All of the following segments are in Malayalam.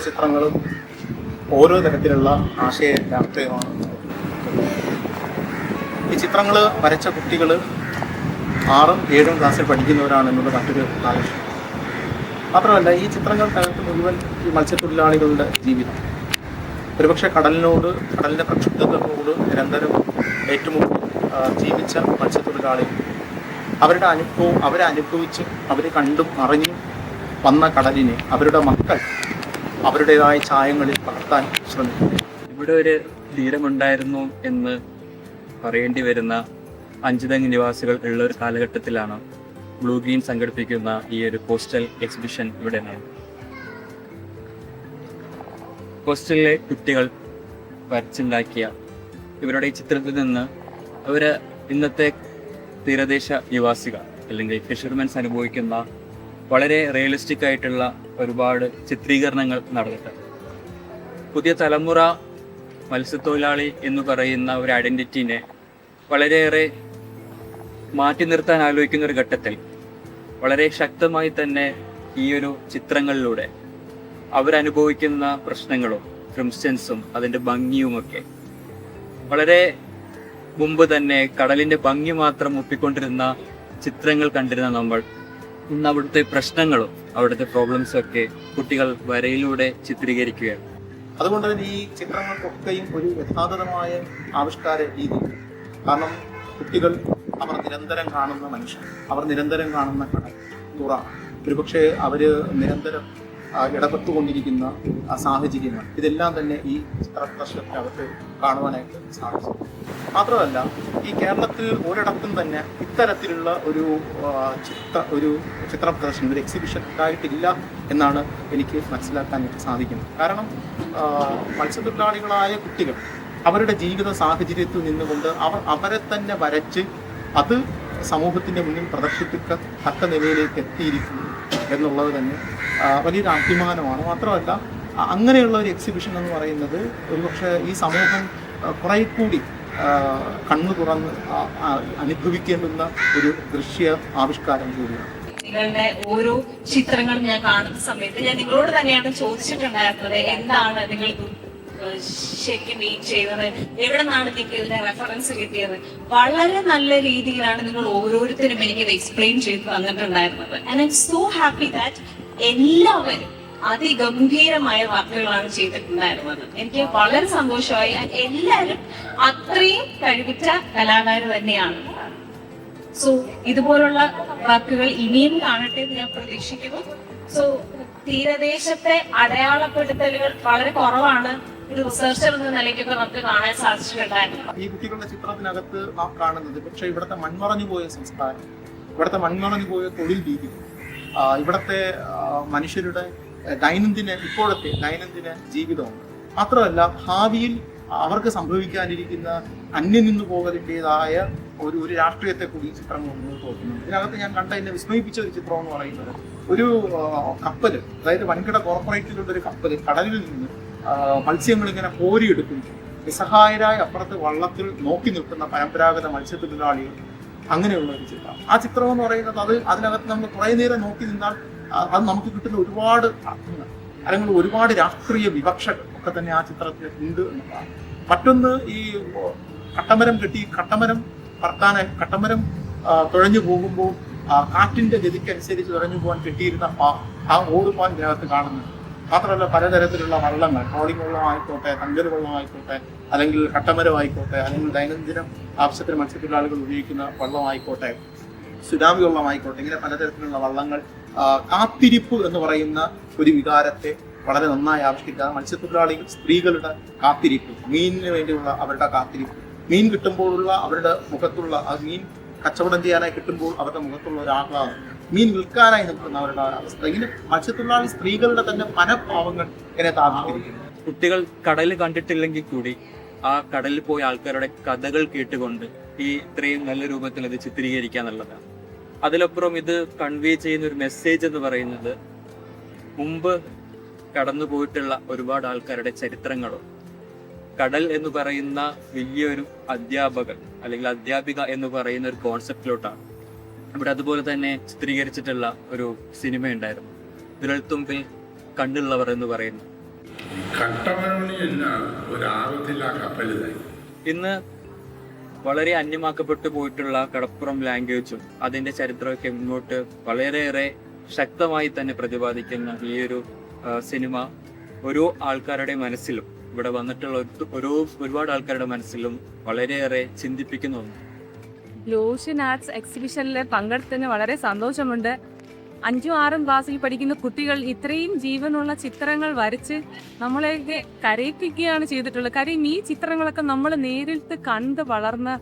ചിത്രങ്ങളും ഓരോ തരത്തിലുള്ള ആശയ രാഷ്ട്രീയമാണ്. ഈ ചിത്രങ്ങൾ വരച്ച കുട്ടികൾ 6ഉം 7ഉം ക്ലാസ്സിൽ പഠിക്കുന്നവരാണെന്നുള്ള മറ്റൊരു ആവശ്യം. മാത്രമല്ല ഈ ചിത്രങ്ങൾക്കകത്ത് മുഴുവൻ ഈ മത്സ്യത്തൊഴിലാളികളുടെ ജീവിതം, ഒരുപക്ഷെ കടലിൻ്റെ പ്രക്ഷുബ്ധതകളോട് നിരന്തരം ഏറ്റുമുട്ടി ജീവിച്ച മത്സ്യത്തൊഴിലാളികൾ, അവരെ അനുഭവിച്ച് അവർ കണ്ടും അറിഞ്ഞും വന്ന കടലിനെ അവരുടെ മക്കൾ അവരുടേതായ ചായങ്ങളിൽ പകർത്താൻ ശ്രമിക്കുന്നു. ഇവിടെ ഒരു തീരമുണ്ടായിരുന്നു എന്ന് പറയേണ്ടി വരുന്ന അഞ്ചുതെങ്ങ് നിവാസികൾ ഉള്ള ഒരു കാലഘട്ടത്തിലാണ് ബ്ലൂ ഗ്രീൻ സംഘടിപ്പിക്കുന്ന ഈ ഒരു കോസ്റ്റൽ എക്സിബിഷൻ ഇവിടെ നടന്നത്. കോസ്റ്റലിലെ കുട്ടികൾ വരച്ചുണ്ടാക്കിയ ഇവരുടെ ഈ ചിത്രത്തിൽ നിന്ന് അവർ ഇന്നത്തെ തീരദേശ നിവാസികൾ അല്ലെങ്കിൽ ഫിഷർമെൻസ് അനുഭവിക്കുന്ന വളരെ റിയലിസ്റ്റിക് ആയിട്ടുള്ള ഒരുപാട് ചിത്രീകരണങ്ങൾ നടന്നിട്ടുണ്ട്. പുതിയ തലമുറ മത്സ്യത്തൊഴിലാളി എന്ന് പറയുന്ന ഒരു ഐഡൻറ്റിറ്റിനെ വളരെയേറെ മാറ്റി നിർത്താൻ ആലോചിക്കുന്ന ഒരു ഘട്ടത്തിൽ വളരെ ശക്തമായി തന്നെ ഈ ഒരു ചിത്രങ്ങളിലൂടെ അവരനുഭവിക്കുന്ന പ്രശ്നങ്ങളും ക്രിംസ്റ്റൻസും അതിൻ്റെ ഭംഗിയുമൊക്കെ വളരെ മുമ്പ് തന്നെ കടലിൻ്റെ ഭംഗി മാത്രം ഒപ്പിക്കൊണ്ടിരുന്ന ചിത്രങ്ങൾ കണ്ടിരുന്ന നമ്മൾ ഇന്ന് അവിടുത്തെ പ്രശ്നങ്ങളും അവിടുത്തെ പ്രോബ്ലംസും ഒക്കെ കുട്ടികൾ വരയിലൂടെ ചിത്രീകരിക്കുകയാണ്. അതുകൊണ്ട് തന്നെ ഈ ചിത്രങ്ങൾക്കൊക്കെയും ഒരു യഥാർത്ഥമായ ആവിഷ്കാര രീതി. കാരണം കുട്ടികൾ അവർ നിരന്തരം കാണുന്ന മനുഷ്യൻ, അവർ നിരന്തരം കാണുന്ന കടൽ, തുറ, ഒരുപക്ഷെ അവർ നിരന്തരം ഇടപെട്ടുകൊണ്ടിരിക്കുന്ന സാഹചര്യങ്ങൾ, ഇതെല്ലാം തന്നെ ഈ ചിത്രപ്രദർശനത്തിനകത്ത് കാണുവാനായിട്ട് സാധിച്ചു. മാത്രമല്ല ഈ കേരളത്തിൽ ഒരിടത്തും തന്നെ ഇത്തരത്തിലുള്ള ഒരു ചിത്ര പ്രദർശനം, ഒരു എക്സിബിഷൻ ഉണ്ടായിട്ടില്ല എന്നാണ് എനിക്ക് മനസ്സിലാക്കാനായിട്ട് സാധിക്കുന്നത്. കാരണം മത്സ്യത്തൊഴിലാളികളായ കുട്ടികൾ അവരുടെ ജീവിത സാഹചര്യത്തിൽ നിന്നുകൊണ്ട് അവരെ തന്നെ വരച്ച് അത് സമൂഹത്തിൻ്റെ മുന്നിൽ പ്രദർശിപ്പിക്കത്തക്ക നിലയിലേക്ക് എത്തിയിരിക്കുന്നു എന്നുള്ളത് തന്നെ വലിയൊരു അഭിമാനമാണ്. മാത്രമല്ല അങ്ങനെയുള്ള ഒരു എക്സിബിഷൻ എന്ന് പറയുന്നത് ഒരുപക്ഷെ ഈ സമൂഹം കുറെ കൂടി കണ്ണു തുറന്ന് അനുഭവിക്കേണ്ടുന്ന ഒരു ദൃശ്യ ആവിഷ്കാരം കൂടിയാണ്. നിങ്ങളുടെ ഓരോ ചിത്രങ്ങളും ഞാൻ കാണുന്ന സമയത്ത് ഞാൻ നിങ്ങളോട് തന്നെയാണ് ചോദിച്ചിട്ടുണ്ടായിരുന്നത്, എന്താണ് നിങ്ങൾ ശരിക്കും മീറ്റ് ചെയ്യുന്നത്, എവിടെ നിന്നാണ് നിങ്ങൾക്ക് ഇതിന്റെ റെഫറൻസ് കിട്ടിയത്. വളരെ നല്ല രീതിയിലാണ് നിങ്ങൾ ഓരോരുത്തരും എനിക്കത് എക്സ്പ്ലെയിൻ ചെയ്ത് തന്നിട്ടുണ്ടായിരുന്നത്. And I am so happy that എല്ലാവരും അതിഗംഭീരമായ വാക്കുകളാണ് ചെയ്തിട്ടുണ്ടായിരുന്നത്. എനിക്ക് വളരെ സന്തോഷമായി. എല്ലാവരും അത്രയും കഴിവുറ്റ കലാകാർ തന്നെയാണ്. സോ ഇതുപോലുള്ള വാക്കുകൾ ഇനിയും കാണട്ടെ എന്ന് ഞാൻ പ്രതീക്ഷിക്കുന്നു. സോ തീരദേശത്തെ അടയാളപ്പെടുത്തലുകൾ വളരെ കുറവാണ് ഒരു റിസർച്ചർ എന്ന നിലയ്ക്കൊക്കെ നമുക്ക് കാണാൻ സാധിച്ചിട്ടുണ്ടായിരുന്നു. ഈ കുട്ടികളുടെ ചിത്രത്തിനകത്ത് നാം കാണുന്നത് പക്ഷേ ഇവിടുത്തെ മൺമറഞ്ഞു പോയ സംസ്കാരം, ഇവിടുത്തെ മൺമറഞ്ഞു പോയ തൊഴിൽ രീതി, ഇവിടുത്തെ മനുഷ്യരുടെ ഇപ്പോഴത്തെ ദൈനംദിന ജീവിതമാണ്. മാത്രമല്ല ഭാവിയിൽ അവർക്ക് സംഭവിക്കാനിരിക്കുന്ന അന്യം നിന്നു പോകലിൻ്റെതായ ഒരു രാഷ്ട്രീയത്തെ കൂടി ഈ ചിത്രങ്ങൾ മുന്നോട്ട് നോക്കുന്നു. ഇതിനകത്ത് ഞാൻ കണ്ട എന്നെ വിസ്മയിപ്പിച്ച ഒരു ചിത്രം എന്ന് പറയുന്നത് ഒരു കപ്പൽ, അതായത് വൻകിട കോർപ്പറേറ്റിലുള്ള ഒരു കപ്പൽ കടലിൽ നിന്ന് മത്സ്യങ്ങൾ ഇങ്ങനെ കോരിയെടുക്കുന്നു. നിസ്സഹായരായ അപ്പുറത്ത് വള്ളത്തിൽ നോക്കി നിൽക്കുന്ന പരമ്പരാഗത മത്സ്യത്തൊഴിലാളികൾ, അങ്ങനെയുള്ള ഒരു ചിത്രം. ആ ചിത്രം എന്ന് പറയുന്നത് അതിനകത്ത് നമ്മൾ കുറേ നേരം നോക്കി നിന്നാൽ അത് നമുക്ക് കിട്ടുന്ന ഒരുപാട് അർത്ഥങ്ങൾ അല്ലെങ്കിൽ ഒരുപാട് രാഷ്ട്രീയ വിവക്ഷകൾ ഒക്കെ തന്നെ ആ ചിത്രത്തിൽ ഉണ്ട് എന്നതാണ്. മറ്റൊന്ന് ഈ കട്ടമരം തുഴഞ്ഞു പോകുമ്പോൾ കാറ്റിന്റെ ഗതിക്കനുസരിച്ച് തുഴഞ്ഞു പോകാൻ കെട്ടിയിരുന്ന ആ ഓടുപാൻ ഇതിനകത്ത് കാണുന്നുണ്ട്. മാത്രമല്ല പലതരത്തിലുള്ള വള്ളങ്ങൾ, ട്രോളിംഗ് വെള്ളമായിക്കോട്ടെ, തങ്കൽ വെള്ളമായിക്കോട്ടെ, അല്ലെങ്കിൽ കട്ടമരമായിക്കോട്ടെ, അല്ലെങ്കിൽ ദൈനംദിന ആവശ്യത്തിന് മത്സ്യത്തൊഴിലാളികൾ ഉപയോഗിക്കുന്ന വെള്ളമായിക്കോട്ടെ, സുനാമി വെള്ളമായിക്കോട്ടെ, ഇങ്ങനെ പലതരത്തിലുള്ള വള്ളങ്ങൾ കാത്തിരിപ്പ് എന്ന് പറയുന്ന ഒരു വികാരത്തെ വളരെ നന്നായി ആവിഷ്കരിക്കുക. മത്സ്യത്തൊഴിലാളികൾ സ്ത്രീകളുടെ കാത്തിരിപ്പ്, മീനിന് വേണ്ടിയുള്ള അവരുടെ കാത്തിരിപ്പ്, മീൻ കിട്ടുമ്പോഴുള്ള അവരുടെ മുഖത്തുള്ള മീൻ കച്ചവടം ചെയ്യാനായി കിട്ടുമ്പോൾ അവരുടെ മുഖത്തുള്ള ഒരു ആഹ്ലാദം, മീൻ വിൽക്കാനായി നിൽക്കുന്ന അവരുടെ അവസ്ഥ, ഇങ്ങനെ മത്സ്യത്തൊഴിലാളി സ്ത്രീകളുടെ തന്നെ മനഃഭാവങ്ങൾ എന്നെ താമസിക്കുന്നു. കുട്ടികൾ കടൽ കണ്ടിട്ടില്ലെങ്കിൽ കൂടി ആ കടലിൽ പോയ ആൾക്കാരുടെ കഥകൾ കേട്ടുകൊണ്ട് ഈ ഇത്രയും നല്ല രൂപത്തിൽ ഇത് ചിത്രീകരിക്കുക എന്നുള്ളതാണ്. അതിലപ്പുറം ഇത് കൺവേ ചെയ്യുന്ന ഒരു മെസ്സേജ് എന്ന് പറയുന്നത് മുമ്പ് കടന്നു പോയിട്ടുള്ള ഒരുപാട് ആൾക്കാരുടെ ചരിത്രങ്ങളും കടൽ എന്ന് പറയുന്ന വലിയൊരു അധ്യാപകൻ അല്ലെങ്കിൽ അധ്യാപിക എന്ന് പറയുന്ന ഒരു കോൺസെപ്റ്റിലോട്ടാണ്. ഇവിടെ അതുപോലെ തന്നെ ചിത്രീകരിച്ചിട്ടുള്ള ഒരു സിനിമ ഉണ്ടായിരുന്നു, വിരൽത്തുമ്പിൽ കണ്ണുള്ളവർ എന്ന് പറയുന്നു. കട്ടമനോളിയെല്ലാം ഒരാപത്തില്ല കപ്പലിതായി. ഇന്ന് വളരെ അന്യമാക്കപ്പെട്ടു പോയിട്ടുള്ള കടപ്പുറം ലാംഗ്വേജും അതിന്റെ ചരിത്രമൊക്കെ മുന്നോട്ട് വളരെയേറെ ശക്തമായി തന്നെ പ്രതിപാദിക്കുന്ന ഈ ഒരു സിനിമ ഓരോ ആൾക്കാരുടെ മനസ്സിലും, ഇവിടെ വന്നിട്ടുള്ള ഒരുപാട് ആൾക്കാരുടെ മനസ്സിലും വളരെയേറെ ചിന്തിപ്പിക്കുന്ന ഒന്ന്. ലൂഷ്യൻ ആർട്സ് എക്സിബിഷനിൽ പങ്കെടുത്തതിന് വളരെ സന്തോഷമുണ്ട്. 5ഉം 6ഉം ക്ലാസ്സിൽ പഠിക്കുന്ന കുട്ടികൾ ഇത്രയും ജീവനുള്ള ചിത്രങ്ങൾ വരച്ച് നമ്മളെയൊക്കെ കരയിപ്പിക്കുകയാണ് ചെയ്തിട്ടുള്ളത്. കാര്യം ഈ ചിത്രങ്ങളൊക്കെ നമ്മൾ നേരിട്ട് കണ്ട് വളർന്ന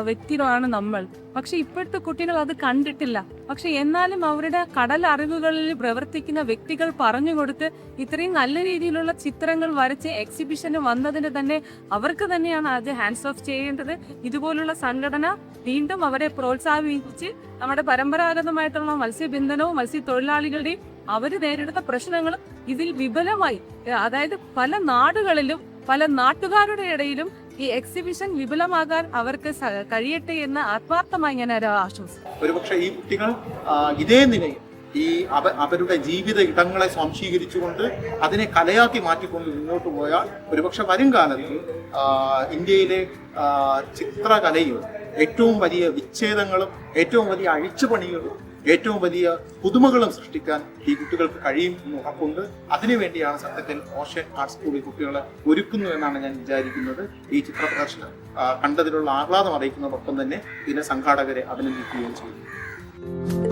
വ്യക്തികളാണ് നമ്മൾ. പക്ഷെ ഇപ്പോഴത്തെ കുട്ടികൾ അത് കണ്ടിട്ടില്ല. പക്ഷെ എന്നാലും അവരുടെ കടൽ അറിവുകളിൽ പ്രവർത്തിക്കുന്ന വ്യക്തികൾ പറഞ്ഞു കൊടുത്ത് ഇത്രയും നല്ല രീതിയിലുള്ള ചിത്രങ്ങൾ വരച്ച് എക്സിബിഷന് വന്നതിന് തന്നെ അവർക്ക് തന്നെയാണ് അത് ഹാൻഡ്സ് ഓഫ് ചെയ്യേണ്ടത്. ഇതുപോലുള്ള സംഘടന വീണ്ടും അവരെ പ്രോത്സാഹിപ്പിച്ച് നമ്മുടെ പരമ്പരാഗതമായിട്ടുള്ള മത്സ്യബന്ധനവും മത്സ്യത്തൊഴിലാളികളുടെയും അവർ നേരിടുന്ന പ്രശ്നങ്ങളും ഇതിൽ വിപുലമായി, അതായത് പല നാടുകളിലും പല നാട്ടുകാരുടെ ഇടയിലും ഈ എക്സിബിഷൻ വിപുലമാകാൻ അവർക്ക് കഴിയട്ടെ എന്ന് ആത്മാർത്ഥമായി ഞാൻ ആശ്വസിക്കുന്നു. ഒരുപക്ഷെ ഈ കുട്ടികൾ ഇതേ നിലയിൽ ഈ അവരുടെ ജീവിത ഇടങ്ങളെ സ്വാംശീകരിച്ചുകൊണ്ട് അതിനെ കലയാക്കി മാറ്റിക്കൊണ്ട് മുന്നോട്ട് പോയാൽ ഒരുപക്ഷെ വരും കാലത്ത് ഇന്ത്യയിലെ ചിത്രകലയിൽ ഏറ്റവും വലിയ വിച്ഛേദങ്ങളും ഏറ്റവും വലിയ അഴിച്ചുപണികളും ഏറ്റവും വലിയ പുതുമകളും സൃഷ്ടിക്കാൻ ഈ കുട്ടികൾക്ക് കഴിയും എന്ന് ഉറപ്പുണ്ട്. അതിനുവേണ്ടിയാണ് സത്യത്തിൽ ഓഷ്യൻ ആർട്സ് സ്കൂളിൽ കുട്ടികളെ ഒരുക്കുന്നു എന്നാണ് ഞാൻ വിചാരിക്കുന്നത്. ഈ ചിത്ര പ്രദർശനം കണ്ടതിലുള്ള ആഹ്ലാദം അറിയിക്കുന്നതോടൊപ്പം തന്നെ ഇതിനെ സംഘാടകരെ അഭിനന്ദിക്കുകയും ചെയ്യുന്നു.